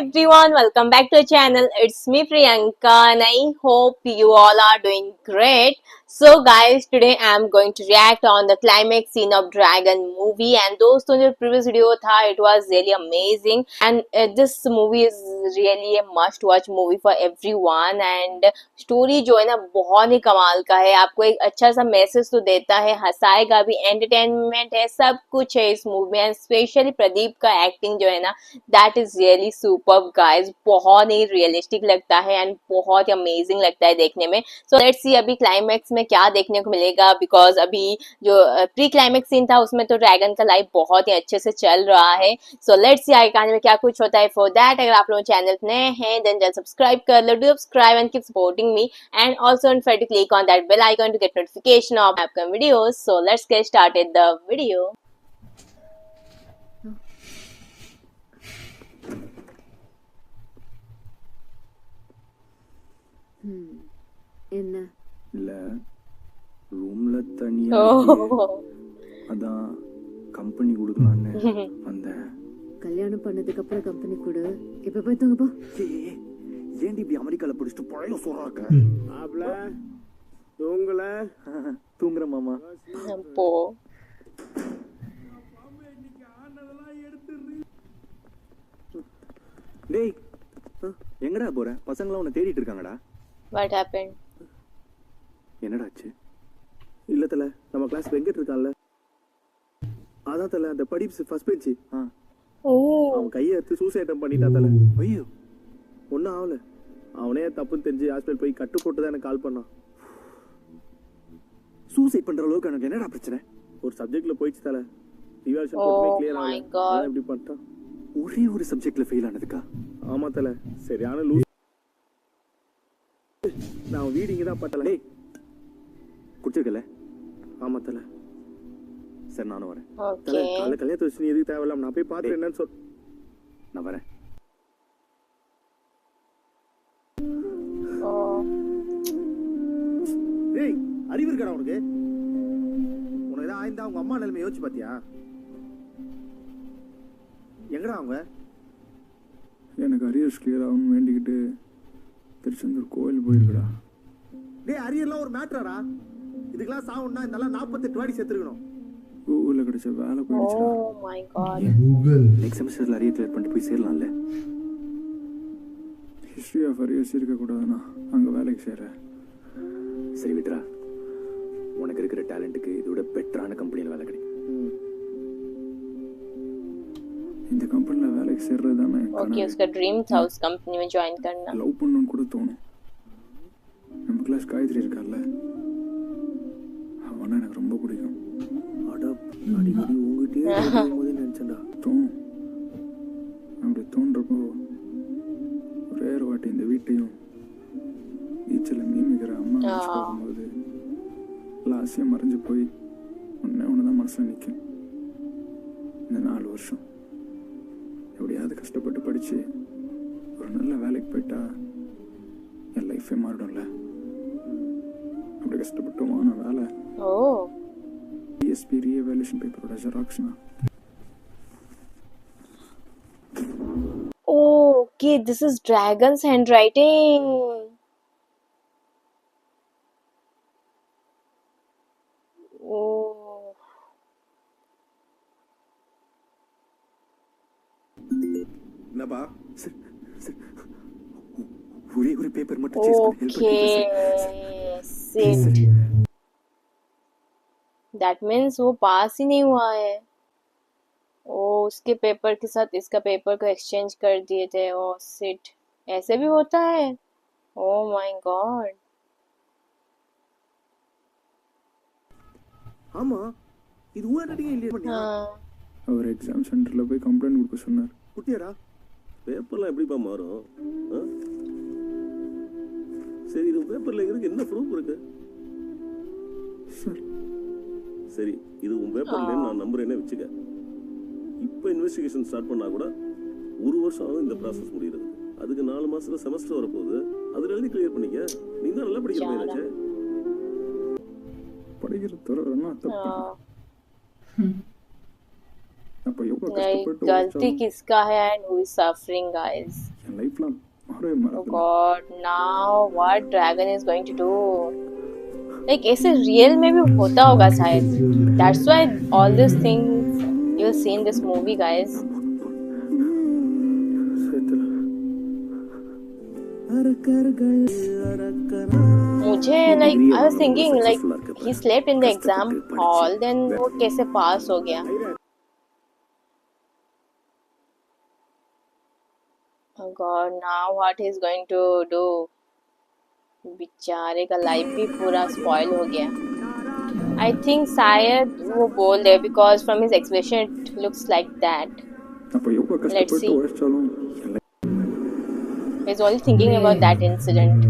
everyone, welcome back to our channel. It's me Priyanka and I hope you all are doing great. So guys, today I am going to react on the climax scene of Dragon movie and दोस्तों जो previous video था it was really amazing and this movie is really a must watch movie for everyone and story जो है ना बहुत ही कमाल का है. आपको एक अच्छा सा मैसेज तो देता है, हंसाएगा भी, एंटरटेनमेंट है, सब कुछ है इस मूवी में. स्पेशली प्रदीप का एक्टिंग जो है ना that is really superb guys. बहुत ही रियलिस्टिक लगता है एंड बहुत ही अमेजिंग लगता है देखने में. सो लेट्स सी अभी क्लाइमैक्स में क्या देखने को मिलेगा बिकॉज अभी जो प्री क्लाइमैक्स सीन था उसमें तो ड्रैगन का लाइफ बहुत ही अच्छे से चल रहा है. सो लेट्स सी आगे कहानी में क्या कुछ होता है. फॉर दैट अगर आप लोग चैनल नए हैं देन जल्द सब्सक्राइब कर लो, do subscribe and keep supporting me and also don't forget to click on that bell icon to get notification of upcoming videos. So let's get started the video. என்ன இல்ல ரூம்ல தனியா அதான் கம்பெனி கொடுக்கலான்னு வந்தேன். கல்யாணம் பண்ணதுக்கு அப்புறம் கம்பெனி கொடு. இப்ப போய் தூங்க போ. ஏன்டி இப்படி அமெரிக்கால பிடிச்சிட்டு பழைய சொல்றாக்க ஆப்ல தூங்கல தூங்குற மாமா போ. டேய் எங்கடா போற? பசங்களாம் உன்னை தேடிட்டு இருக்காங்கடா. What happened? என்னடா ஆச்சு? இல்ல தல, நம்ம கிளாஸ் வெங்கட் இருக்கான்ல, அதான் தல அந்த படிப்ஸ் ஃபர்ஸ்ட் பெஞ்ச். ஓ அவன் கையை எடுத்து சூசைட் பண்ணிட்டான் தல. ஐயோ ஒன்னும் ஆகல. அவனே தப்புன்னு தெரிஞ்சு ஹாஸ்பிட்டல் போய் கட்டு போட்டு தான் எனக்கு கால் பண்ணான். சூசைட் பண்ற அளவுக்கு எனக்கு என்னடா பிரச்சனை? ஒரு சப்ஜெக்ட்ல போயிடுச்சு தல. ரிவால்யூஷன் போட்டுமே கிளியர் my ஆகல. God. அதான் இப்படி பண்ணிட்டான். ஒரே ஒரு சப்ஜெக்ட்ல ஃபெயில் ஆனதுக்கா? ஆமா தல, சரியான லூஸ். நான் வீடிங்க தான் பட்டல. டேய் குடிச்சிருக்கல? ஆமா தல. சரி நானும் வரேன். தல okay காலைல கல்யாணத்து வச்சு நீ எதுக்கு தேவையில்லாம நான் போய் பார்த்து என்னன்னு சொல். நான் வரேன். டேய் அறிவு இருக்கடா உனக்கு? உனக்கு ஏதாவது ஆயிருந்தா உங்க அம்மா நிலைமை யோசிச்சு பாத்தியா? எங்கடா அவங்க? எனக்கு அரியர்ஸ் கிளியர் ஆகணும்னு வேண்டிக்கிட்டு திருச்செந்தூர் கோயில் போயிருக்கடா. டேய் அரியர்லாம் ஒரு மேட்டரா? இதுக்கெல்லாம் சாவுன்னா இதெல்லாம் 48 வாடி செத்துருக்கணும். கூகுளில் கிடைச்ச வேலை போயிடுச்சுடா. oh my god நெக்ஸ்ட் செமஸ்டர்ல அரியர் கிளியர் பண்ணிட்டு போய் சேரலாம்ல? ஹிஸ்ட்ரி ஆஃப் அரியர்ஸ் இருக்கக்கூடாதுண்ணா அங்கே வேலைக்கு சேர. சரி விட்ரா, உனக்கு இருக்கிற டேலண்ட்டுக்கு இதோட பெட்டரான கம்பெனியில் வேலை கிடைக்கும். இந்த கம்பெனியில் வேலைக்கு சேர்றது தானே okay उसका ड्रीम था उस कंपनी में ज्वाइन करना. லவ் பண்ணணும்னு கூட தோணும். நம்ம கிளாஸ் காயத்ரி இருக்கார்ல, அவனா எனக்கு ரொம்ப பிடிக்கும். அட அடிக்கடி உங்ககிட்டயே இருக்கும்போது நினைச்சேன்டா. தோணும். அப்படி தோன்றப்போ ஒரே ஒரு வாட்டி இந்த வீட்டையும் பீச்சில் மீன் விற்கிற அம்மா நினைச்சு பார்க்கும்போது ஆசையாக மறைஞ்சு போய் ஒன்று தான் மனசில் நிற்கும். இந்த 4 வருஷம் எப்படியாவது கஷ்டப்பட்டு படித்து ஒரு நல்ல வேலைக்கு போயிட்டா என் லைஃபே மாறிடும்ல. அப்படி கஷ்டப்பட்டு வாங்கின வேலை oh டிஎஸ்பி ரீஎவாலுவேஷன் பேப்பரோட ஜெராக்ஸ்னா. okay this is Dragon's handwriting. oh என்னப்பா? சார் சார் ஒரே ஒரு பேப்பர் மட்டும் சேஸ் பண்ணி help okay sit that means वो पास ही नहीं हुआ है. ओ उसके पेपर के साथ इसका पेपर को एक्सचेंज कर दिए थे. ओ सिट ऐसे भी होता है? ओ माय गॉड. ஆமா இது ஊரடிங்க இல்லையா பண்ணியா? हाँ அவர் எக்ஸாம் சென்டரில் போய் கம்ப்ளைண்ட் கொடுக்க சொன்னார். குட்டியாடா பேப்பர்லாம் எப்படிப்பா மாறும்? சரி இது பேப்பர்ல இருக்கு என்ன ப்ரூஃப் இருக்கு? சார் சரி இது உன் பேப்பர்ல நான் நம்புறேன்னு வச்சுக்க. இப்போ இன்வெஸ்டிகேஷன் ஸ்டார்ட் பண்ணா கூட 1 வருஷம் ஆகும் இந்த ப்ராசஸ் முடியறது. அதுக்கு 4 மாசத்துல செமஸ்டர் வரப்போகுது. அதுல எழுதி கிளியர் பண்ணிக்க. நீ தான் நல்லா படிக்கிற பையனாச்சே. படிக்கிற துறவரன்னா தப்பு. அப்போ எவ்வளோ Like, கஷ்டப்பட்டு galti உழைச்சாலும் kiska hai and who is suffering, guys? என் லைஃப்ல மாறவே Oh மாறாது. God, now what dragon is going to do? Like, ऐसे real में भी होता होगा शायद. That's why all these things you'll see in this movie, guys. मुझे like I was thinking like he slept in the exam hall, then वो कैसे पास हो गया? Oh God, now what he's going to do? बेचारे का life भी पूरा spoil हो गया. I think शायद वो बोल दे because from his expression it looks like that. அப்போ எவ்வளோ Let's கஷ்டப்பட்டு see. உழைச்சாலும் N He's only thinking about that incident.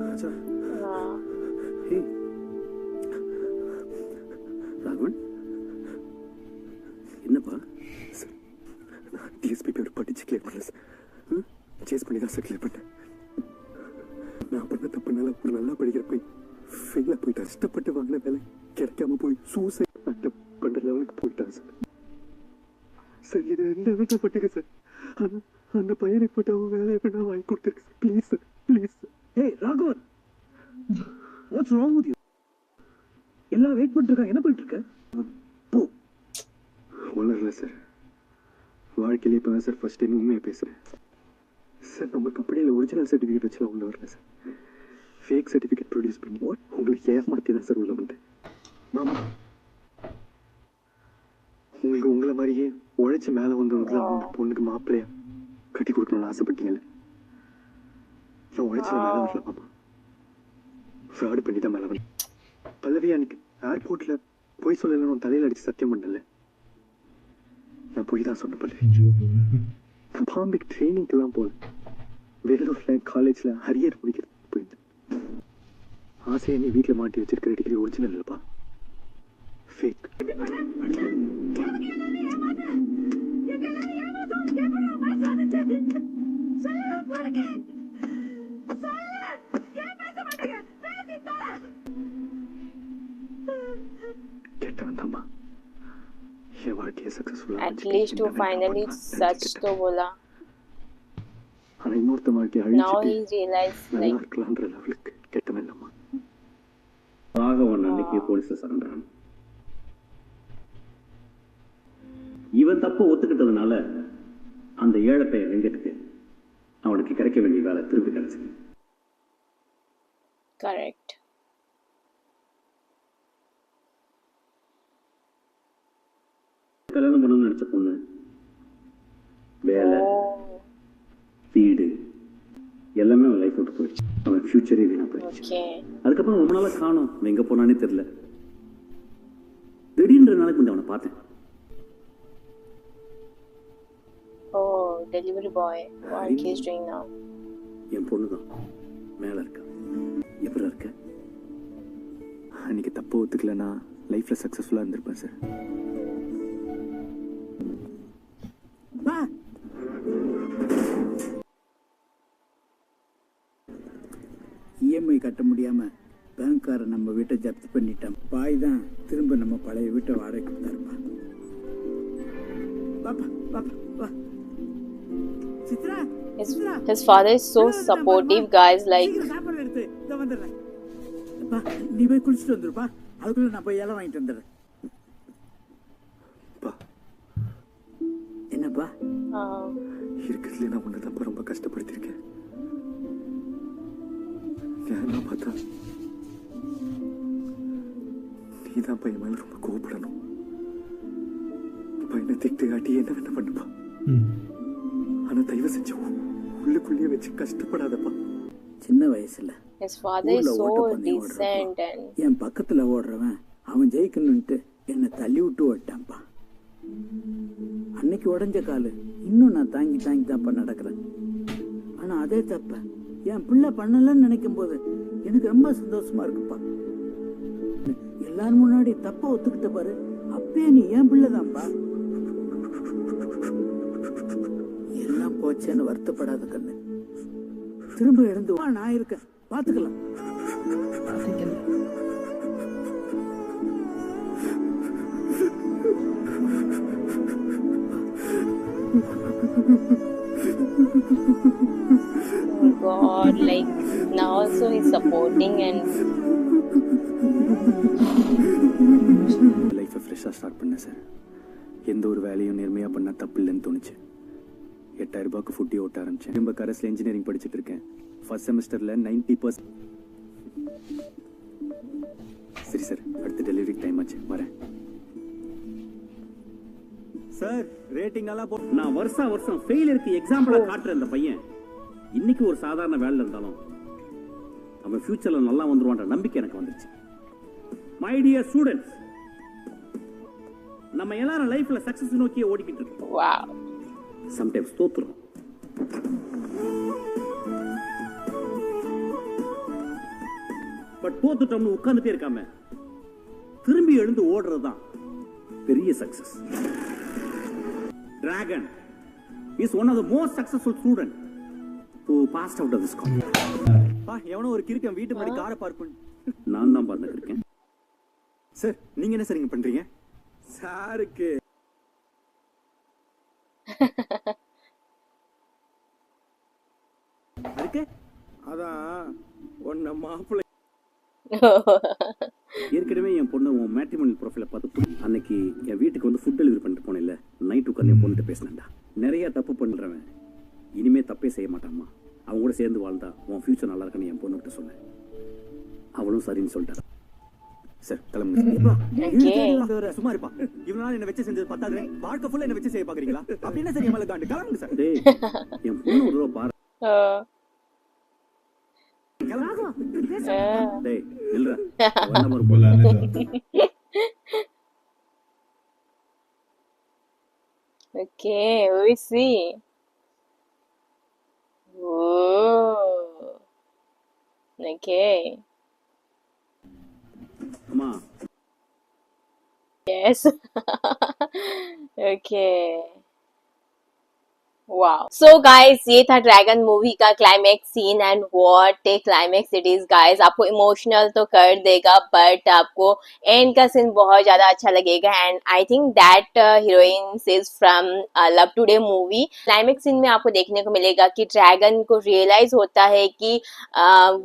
ராஜா हाँ. ஹே ராகவன் என்னப்பா சார் நான் டிஎஸ்பி பேர் படிச்சு கிளியர் பண்ணல சார் சேஸ் பண்ணி தான் சார் கிளியர் பண்ணேன். நான் பண்ண தப்புனால ஒரு நல்லா படிக்கிற போய் ஃபெயிலாக போயிட்டு கஷ்டப்பட்டு வாங்கின வேலை கிடைக்காம போய் சூசைட் பண்ணுற லெவலுக்கு போயிட்டான் சார். சார் இது ரெண்டு வீட்டில் பட்டுங்க சார். ஆனால் அந்த பையனுக்கு போட்ட அவன் வேலை எப்படி நான் வாங்கி கொடுத்துருக்கேன் sir. Please sir, please sir. Hey Raghavan, what's wrong with you? எல்லாம் வெயிட் பண்ணிருக்காங்க, என்ன பண்ணிட்டு இருக்க? போ. வளரல சார், வாழ்க்கையில இப்போ தான் சார் ஃபர்ஸ்ட் டைம் உண்மையை பேசுகிறேன் சார். நம்ம கம்பெனியில் ஒரிஜினல் சர்டிஃபிகேட் வச்சுலாம் உள்ள வரல சார். ஃபேக் சர்டிஃபிகேட் ப்ரொடியூஸ் பண்ணி உங்களுக்கு ஏமாற்றி தான் சார் உள்ள வந்தேன். மாமா, உங்களுக்கு உங்களை மாதிரியே உழைச்சி மேலே வந்தவங்களுக்குலாம் அவங்க பொண்ணுக்கு மாப்பிள்ளையா கட்டி கொடுக்கணும்னு ஆசைப்பட்டீங்கல்ல, நான் உழைச்சி மேலே வரல மாமா, ஃப்ராடு பண்ணி தான் மேலே வந்தேன். பல்லவி அன்னைக்கு ஏர்போர்ட்டில் போய் சொல்லலன்னு தலையில் அடித்து சத்தியம் பண்ணல, நான் போய் தான் சொன்ன பல்லவி. பாம்பேக்கு ட்ரைனிங்க்கெல்லாம் போகல, வேலூரில் காலேஜில் ஹரியர் முடிக்கிறது போயிருந்தேன். ஆசையை நீ வீட்டில் மாட்டி வச்சிருக்கிற டிகிரி ஒரிஜினல் இல்லைப்பா, ஃபேக். கெட்டவன் தாம்மா, என் வாழ்க்கையை சக்ஸஸ்ஃபுல்லாக At least to finally such तो बोला. ஆனால் இன்னொருத்த வாழ்க்கையை Now அழிச்சிட்டு he realized நல்லா like இருக்கலான்ற லெவலுக்கு கெட்டவன் இல்லைம்மா. ராகவன் அன்னைக்கு போலீஸ்ல சரண்டர். இவன் தப்பு ஒத்துக்கிட்டதுனால அந்த ஏழை பையன் வெங்கட்டுக்கு அவனுக்கு கிடைக்க வேண்டிய வேலை திருப்பி கிடைச்சது. correct. கல்யாணம் பண்ணணும்னு நினைச்ச பொண்ணு வேலை Oh, வீடு எல்லாமே அவன் லைஃப் விட்டு போயிடுச்சு. அவன் ஃபியூச்சரே வீணா போயிடுச்சு. okay. அதுக்கப்புறம் ரொம்ப நாளாக காணும், அவன் எங்கே போனானே தெரியல. திடீர்னு நாளைக்கு கொஞ்சம் அவனை பார்த்தேன். Oh, delivery boy. What he's doing now? என் பொண்ணு தான் மேலே இருக்கா. எப்படி இருக்க? அன்னைக்கு தப்பு ஒத்துக்கலன்னா லைஃப்பில் சக்ஸஸ்ஃபுல்லாக இருந்திருப்பேன் சார். இஎம்ஐ கட்ட முடியாம பேங்க்காரன் நம்ம வீட்டை ஜப்தி பண்ணிட்டான். பாய் தான் திரும்ப நம்ம பழைய வீட்டை வாடகை கொடுத்தாருப்பா. பாப்பா பாப்பா வா. Chitra, His father is so supportive, guys. Like, சீக்கிரம் சாப்பாடு எடுத்து இத வந்துடுறேன். அப்பா நீ போய் குளிச்சுட்டு வந்துருப்பா, அதுக்குள்ள நான் போய் இலை வாங்கிட்டு வந்துடுறேன். பா, என்னப்பா? இருக்கிறதுல நான் உன்னை தான் ரொம்ப கஷ்டப்படுத்திருக்கேன். நான் பார்த்தா நீ தான் பையன் மேல ரொம்ப கோவப்படணும். பையனை திட்டு காட்டி என்ன வேணா பண்ணுப்பா, ஆனா தயவு செஞ்சு உள்ளுக்குள்ளேயே வச்சு கஷ்டப்படாதப்பா. சின்ன வயசுல his father is ஊர்ல so ஓட்டப்பந்தயம் decent ஓடுறப்போ, and என் பக்கத்துல ஓடுறவன் அவன் ஜெயிக்கணும்ட்டு என்னை தள்ளி விட்டு ஓட்டான்ப்பா. அன்னைக்கு உடஞ்ச காலு இன்னும் நான் தாங்கி தாங்கி தான்ப்பா நடக்கிறேன். ஆனா அதே தப்ப என் பிள்ளை பண்ணலன்னு நினைக்கும் போது எனக்கு ரொம்ப சந்தோஷமா இருக்குப்பா. எல்லாரும் முன்னாடி தப்ப ஒத்துக்கிட்ட பாரு, அப்பயே நீ என் பிள்ளைதான்ப்பா. எல்லாம் போச்சேன்னு வருத்தப்படாத கண்ணு. திரும்ப இழந்து நான் இருக்கேன், பாத்துக்கலாம். God, like now also he's supporting and லைஃப்பை ஃப்ரெஷ்ஷாக ஸ்டார்ட் பண்ணேன் சார். எந்த ஒரு வேலையும் நேர்மையாக பண்ணால் தப்பு இல்லைன்னு தோணுச்சு. 8,000 ரூபாய்க்கு ஃபுட்டி ஓட்ட ஆரம்பித்தேன். திரும்ப கரஸில் இன்ஜினியரிங் படிச்சுட்டு இருக்கேன். ஃபர்ஸ்ட் செமஸ்டரில் 90%. சரி சார், அடுத்த டெலிவரிக்கு டைம் ஆச்சு, வரேன் சார். ரேட்டிங் எல்லாம் நான் வருஷம் ஃபெயிலியருக்கு எக்ஸாம்பிளா காட்டுற இந்த பையன் இன்னைக்கு ஒரு சாதாரண வேலையில் இருந்தாலும் அவன் ஃபியூச்சர்ல நல்லா வந்துருவான்ற நம்பிக்கை எனக்கு வந்துருச்சு. மை டியர் ஸ்டூடெண்ட்ஸ், நம்ம எல்லாரும் லைஃப்ல சக்சஸ் நோக்கியே ஓடிக்கிட்டு இருக்கோம். wow. சம்டைம்ஸ் தோத்துறோம். பட் தோத்துட்டோம்னு உட்கார்ந்துட்டே இருக்காம திரும்பி எழுந்து ஓடுறதுதான் பெரிய success. Dragon is one of the most successful student who passed out of this college. எவனோ ஒரு கிறுக்கன் வீட்டு முன்னாடி காரை பார்க் பண்ணி. நான் தான் பார்த்துருக்கேன். சார் நீங்க என்ன சார் இங்க பண்றீங்க? சாருக்கு அதுக்கு அதான் ஒன்ன மாப்பிள்ளை. ஏற்கனவே என் பொண்ணு உன் மேட்ரிமோனியல் ப்ரொஃபைலை பார்த்து அன்னைக்கு என் வீட்டுக்கு வந்து ஃபுட் டெலிவரி பண்ணிட்டு போனேன்ல, நைட் உட்காந்து என் பொண்ணுகிட்ட பேசினேன்டா. நிறைய தப்பு பண்ணுறவன் இனிமே தப்பே செய்ய மாட்டாம்மா, அவங்க கூட சேர்ந்து வாழ்ந்தா உன் ஃபியூச்சர் நல்லா இருக்குன்னு என் பொண்ணுகிட்ட சொன்னேன். அவளும் சரின்னு சொல்லிட்டா. சார் கிளம்புங்க. சும்மா இருப்பா. இவனால என்ன வச்சு செஞ்சது பத்தாது, வாழ்க்கை ஃபுல்லா என்ன வச்சு செய்ய பாக்குறீங்களா? அப்படின்னா சரி, எம்எல்ஏ காண்டு கிளம்புங்க சார். டேய், என் பொண்ணு ஒரு தடவை பாரு. டேய் இல்ல Okay, we see. Oh, okay. அம்மா Yes. Okay. Wow so guys ये था ड्रैगन मूवी का climax scene and what a climax it is guys. आपको इमोशनल तो कर देगा बट आपको एंड का सीन बहुत ज्यादा अच्छा लगेगा and I think that heroine is from Love Today movie. Climax scene में आपको देखने को मिलेगा कि ड्रैगन को रियलाइज होता है कि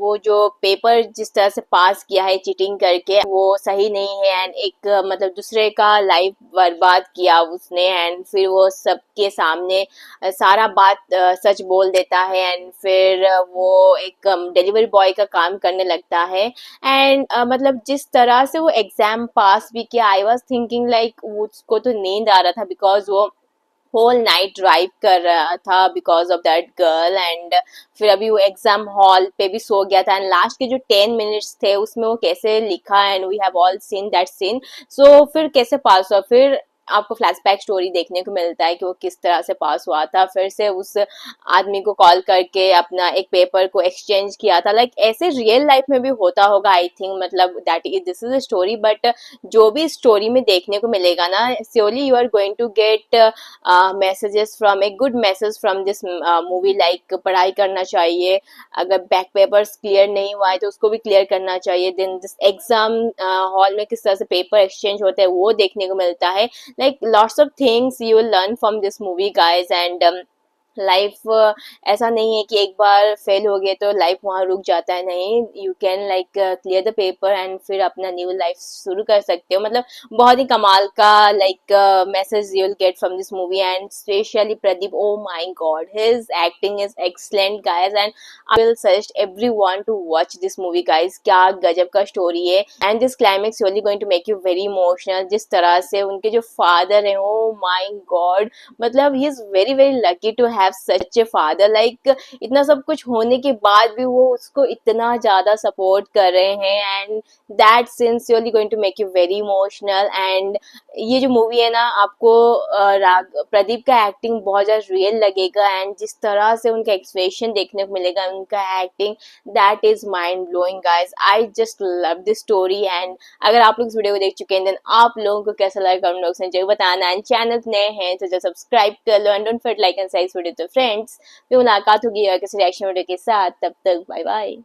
वो जो पेपर जिस तरह से पास किया है चीटिंग करके वो सही नहीं है एंड एक मतलब दूसरे का लाइफ बर्बाद किया उसने एंड फिर वो सबके सामने सारा बात सच बोल देता है एंड फिर वो एक डिलीवरी बॉय का काम करने लगता है एंड मतलब जिस तरह से वो एग्जाम पास भी किया आई वाज थिंकिंग लाइक उसको तो नींद आ रहा था बिकॉज वो होल नाइट ड्राइव कर रहा था because of that girl and फिर अभी वो एग्जाम हॉल पे भी सो गया था एंड लास्ट के जो 10 मिनट्स थे उसमें वो कैसे लिखा and we have all seen that scene. So फिर कैसे पास हुआ, फिर आपको फ्लैशबैक स्टोरी देखने को मिलता है कि वो किस तरह से पास हुआ था, फिर से उस आदमी को कॉल करके अपना एक पेपर को एक्सचेंज किया था। लाइक ऐसे रियल लाइफ में भी होता होगा आई थिंक, मतलब that is this is a story but जो भी स्टोरी में देखने को मिलेगा ना surely you are going to get messages from a good message from this movie. Like पढ़ाई करना चाहिए, अगर बैक पेपर्स क्लियर नहीं हुआ है तो उसको भी क्लियर करना चाहिए। देन दिस एग्जाम हॉल में किस तरह से पेपर एक्सचेंज होते हैं वो देखने को मिलता है। Like lots of things you will learn from this movie guys and life ऐसा नहीं है कि एक बार फेल हो गए तो लाइफ वहाँ रुक जाता है, नहीं, you can like clear the paper and फिर अपना न्यू लाइफ शुरू कर सकते हो। मतलब बहुत ही कमाल का like message you will get from this movie and specially Pradeep, oh my God his acting is excellent guys and I will suggest everyone to watch this movie guys. क्या गजब का स्टोरी है and this climax really going to make you very emotional. जिस तरह से उनके जो father हैं, ओ माय गॉड, मतलब he is very very lucky to have such a father. Like इतना सब कुछ होने के बाद भी वो उसको इतना ज्यादा सपोर्ट कर रहे हैं and that sincerely going to make you very emotional. And ये जो मूवी है ना आपको प्रदीप का एक्टिंग बहुत ज्यादा रियल लगेगा एंड जिस तरह से उनका एक्सप्रेशन देखने को मिलेगा, उनका acting that is mind blowing guys. I just love this story and अगर आप लोग इस वीडियो को देख चुके हैं देन आप लोगों को कैसा लगा कमेंट बॉक्स में जरूर बताना एंड चैनल नए हैं तो जरूर सब्सक्राइब कर लो and don't forget like and share इस वीडियो। तो फ्रेंड्स फिर मुलाकात होगी और किसी रिएक्शन वीडियो के साथ, तब तक बाय बाय।